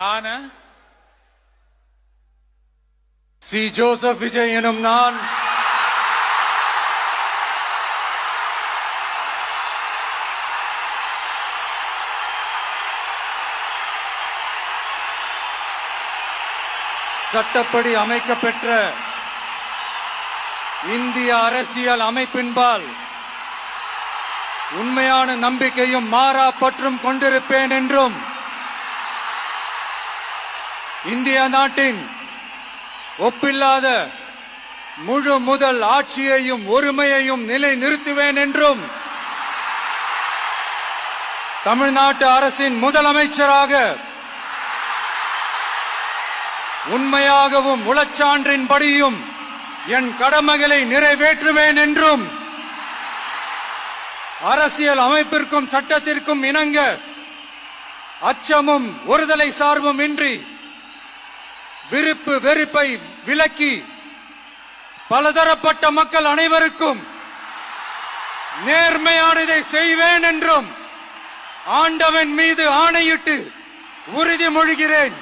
ஆனா C Joseph Vijay எனும் நான் சட்டப்படி அமைக்கப்பெற்ற இந்திய அரசியல் அமைப்பின்பால் உண்மையான நம்பிக்கையும் மாறா பற்றும் கொண்டிருப்பேன் என்றும் இந்திய நாட்டின் ஒப்பில்லாத முழு முதல் ஆட்சியையும் ஒருமையையும் நிலை நிறுத்துவேன் என்றும் தமிழ்நாட்டு அரசின் முதலமைச்சராக உண்மையாகவும் உளச்சான்றின்படியும் என் கடமைகளை நிறைவேற்றுவேன் என்றும் அரசியல் அமைப்பிற்கும் சட்டத்திற்கும் இணங்க அச்சமும் ஒருதலை சார்பும் இன்றி விருப்பு வெறுப்பை விலக்கி பலதரப்பட்ட மக்கள் அனைவருக்கும் நேர்மையானதை செய்வேன் என்றும் ஆண்டவன் மீது ஆணையிட்டு உறுதிமொழிகிறேன்.